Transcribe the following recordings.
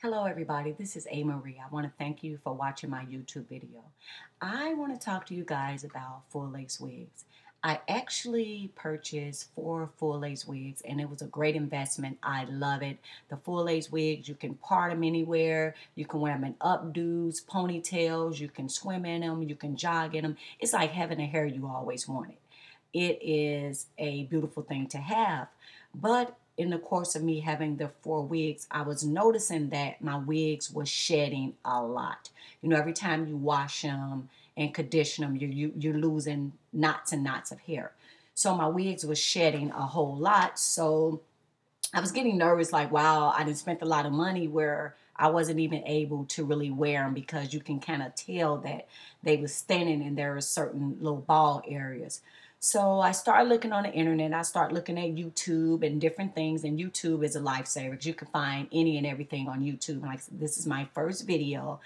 Hello everybody, this is A. Marie. I want to thank you for watching my YouTube video. I want to talk to you guys about full lace wigs. I actually purchased 4 full lace wigs and it was a great investment. I love it. The full lace wigs, you can part them anywhere. You can wear them in updos, ponytails, you can swim in them, you can jog in them. It's like having the hair you always wanted. It is a beautiful thing to have. But in the course of me having the 4 wigs, I was noticing that my wigs was shedding a lot. You know, every time you wash them and condition them, you're losing knots and knots of hair. So my wigs was shedding a whole lot. So I was getting nervous, like, wow, I done spent a lot of money where I wasn't even able to really wear them because you can kind of tell that they was thinning and there are certain little bald areas. So I started looking on the internet. I started looking at YouTube and different things. And YouTube is a lifesaver because you can find any and everything on YouTube. Like this is my first video.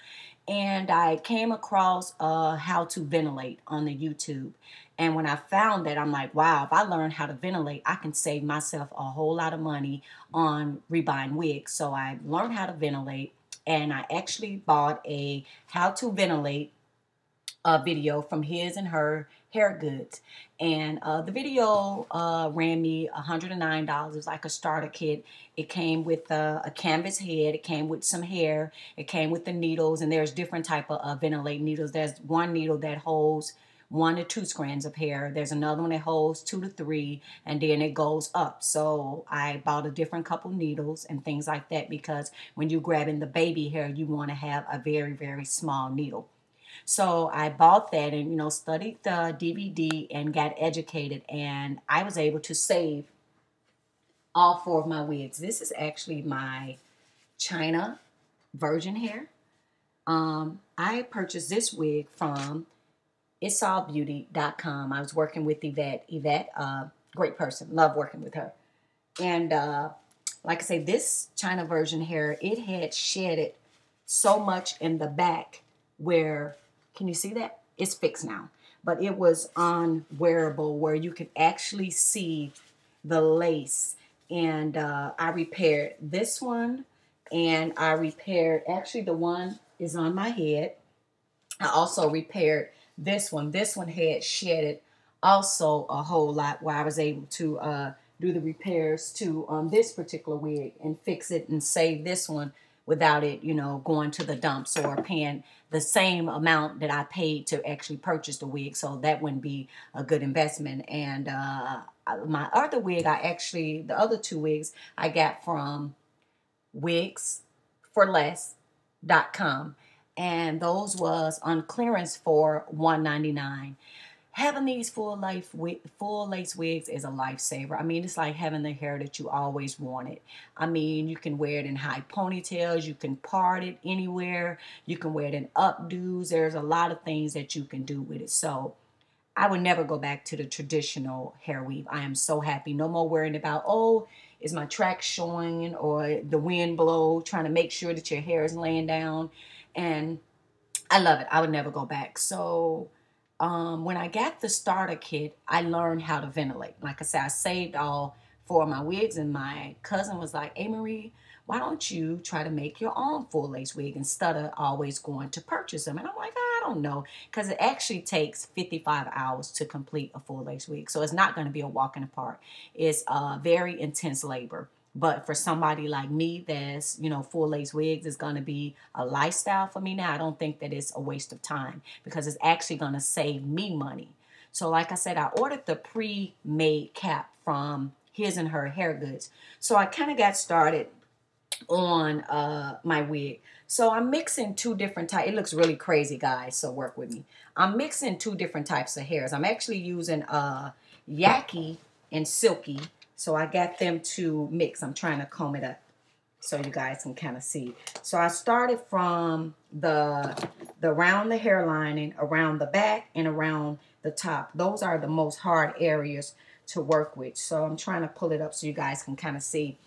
And I came across how to ventilate on the YouTube. And when I found that, I'm like, wow, if I learn how to ventilate, I can save myself a whole lot of money on rebuying wigs. So I learned how to ventilate. And I actually bought a how to ventilate video from his and her hair goods, and the video ran me $109. It was like a starter kit. It came with a canvas head, it came with some hair, it came with the needles, and there's different type of ventilate needles. There's one needle that holds 1 to 2 strands of hair. There's another one that holds 2 to 3, and then it goes up. So I bought a different couple needles and things like that because when you're grabbing the baby hair, you want to have a very, very small needle. So I bought that and, studied the DVD and got educated. And I was able to save all 4 of my wigs. This is actually my China virgin hair. I purchased this wig from itsallbeauty.com. I was working with Yvette. Yvette, great person. Love working with her. And like I say, this China virgin hair, it had shedded so much in the back where... Can you see that? It's fixed now. But it was unwearable where you could actually see the lace. And I repaired this one. And I repaired, actually the one is on my head. I also repaired this one. This one had shedded also a whole lot where I was able to do the repairs to this particular wig and fix it and save this one without it, going to the dumps or paying the same amount that I paid to actually purchase the wig. So that wouldn't be a good investment. And my other wig, the other 2 wigs I got from wigsforless.com. And those was on clearance for $199. Having these full lace wigs is a lifesaver. I mean, it's like having the hair that you always wanted. I mean, you can wear it in high ponytails. You can part it anywhere. You can wear it in updos. There's a lot of things that you can do with it. So I would never go back to the traditional hair weave. I am so happy. No more worrying about, oh, is my track showing or the wind blow, trying to make sure that your hair is laying down. And I love it. I would never go back. So when I got the starter kit, I learned how to ventilate. Like I said, I saved all 4 of my wigs, and my cousin was like, hey, Marie, why don't you try to make your own full lace wig instead of always going to purchase them? And I'm like, I don't know, because it actually takes 55 hours to complete a full lace wig. So it's not going to be a walk in the park. It's very intense labor. But for somebody like me that's, full lace wigs is going to be a lifestyle for me now. I don't think that it's a waste of time because it's actually going to save me money. So like I said, I ordered the pre-made cap from his and her hair goods. So I kind of got started on my wig. So I'm mixing 2 different types. It looks really crazy, guys, so work with me. I'm mixing 2 different types of hairs. I'm actually using Yaki and Silky. So I got them to mix. I'm trying to comb it up so you guys can kind of see. So I started from the around the hairline and around the back and around the top. Those are the most hard areas to work with. So I'm trying to pull it up so you guys can kind of see.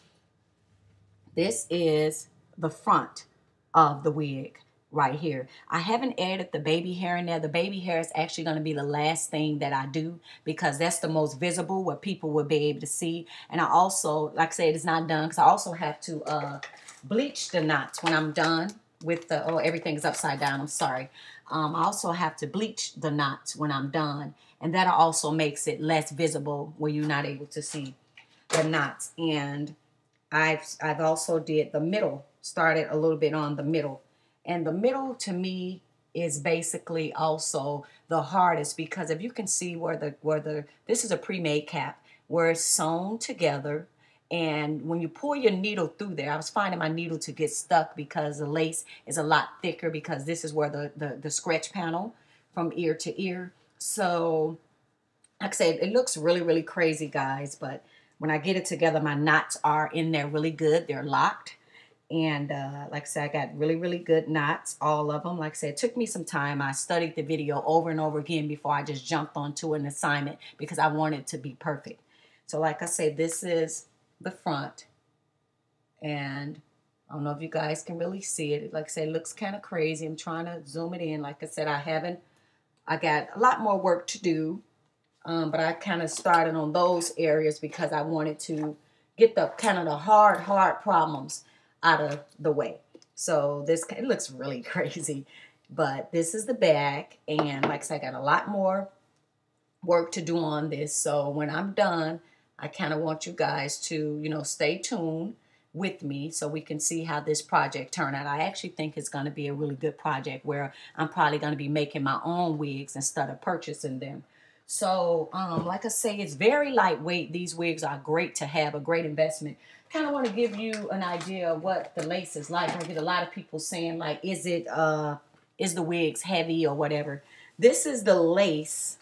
This is the front of the wig right here. I haven't added the baby hair in there. The baby hair is actually going to be the last thing that I do because that's the most visible, where people will be able to see. And I also, like I said, it's not done because I also have to bleach the knots when I'm done with the, oh, everything's upside down, I'm sorry. I also have to bleach the knots when I'm done, and that also makes it less visible where you're not able to see the knots. And I've also did the middle, started a little bit on the middle. And the middle to me is basically also the hardest, because if you can see where the this is a pre-made cap where it's sewn together, and when you pull your needle through there, I was finding my needle to get stuck because the lace is a lot thicker, because this is where the scratch panel from ear to ear. So like I said, it looks really, really crazy, guys, but when I get it together, my knots are in there really good. They're locked. And like I said, I got really, really good knots, all of them. Like I said, it took me some time. I studied the video over and over again before I just jumped onto an assignment, because I wanted it to be perfect. So like I said, this is the front. And I don't know if you guys can really see it. Like I said, it looks kind of crazy. I'm trying to zoom it in. Like I said, I got a lot more work to do. But I kind of started on those areas because I wanted to get the kind of the hard problems out of the way. So this, it looks really crazy, but this is the back. And like I said, I got a lot more work to do on this. So when I'm done, I kind of want you guys to, you know, stay tuned with me so we can see how this project turned out. I actually think it's going to be a really good project where I'm probably going to be making my own wigs instead of purchasing them. So, like I say, it's very lightweight. These wigs are great to have, a great investment. Kind of want to give you an idea of what the lace is like. I get a lot of people saying, like, is the wigs heavy or whatever? This is the lace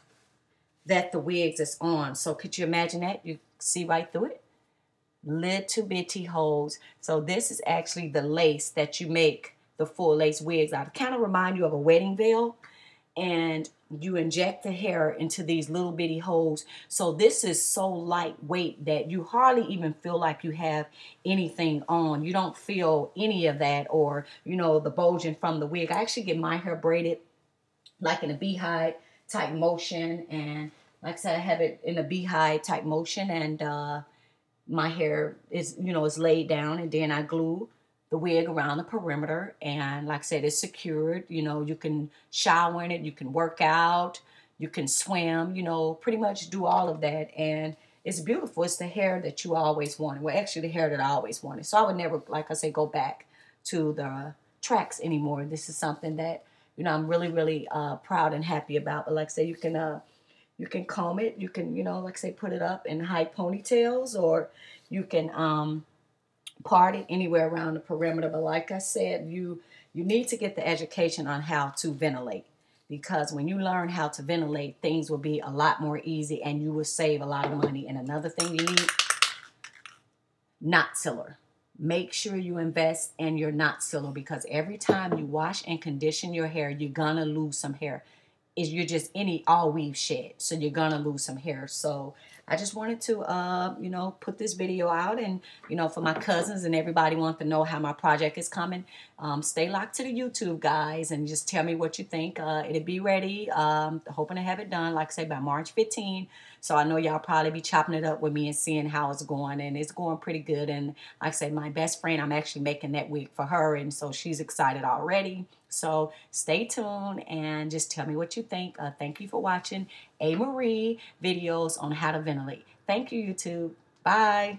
that the wigs is on. So could you imagine that? You see right through it? Little bitty holes. So this is actually the lace that you make the full lace wigs out of. Kind of remind you of a wedding veil. And you inject the hair into these little bitty holes. So this is so lightweight that you hardly even feel like you have anything on. You don't feel any of that, or, you know, the bulging from the wig. I actually get my hair braided like in a beehive type motion. And like I said, I have it in a beehive type motion. And my hair is, you know, is laid down, and then I glue the wig around the perimeter. And like I said, it's secured. You know, you can shower in it, you can work out, you can swim, you know, pretty much do all of that. And it's beautiful. It's the hair that you always wanted. Well, actually the hair that I always wanted. So I would never, like I say, go back to the tracks anymore. This is something that, you know, I'm really, really proud and happy about. But like I say, you can comb it. You can, you know, like I say, put it up in high ponytails, or you can part it anywhere around the perimeter. But like I said, you need to get the education on how to ventilate, because when you learn how to ventilate, things will be a lot more easy and you will save a lot of money. And another thing you need, knot sealer. Make sure you invest in your knot sealer, because every time you wash and condition your hair, you're gonna lose some hair. You're just all weave shed, so you're gonna lose some hair. So I just wanted to you know, put this video out, and you know, for my cousins and everybody want to know how my project is coming. Stay locked to the YouTube, guys, and just tell me what you think. It'll be ready, hoping to have it done, like I say, by March 15. So I know y'all probably be chopping it up with me and seeing how it's going, and it's going pretty good. And like I say, my best friend, I'm actually making that wig for her, and so she's excited already. So stay tuned and just tell me what you think. Thank you for watching A. Marie videos on how to ventilate. Thank you, YouTube. Bye.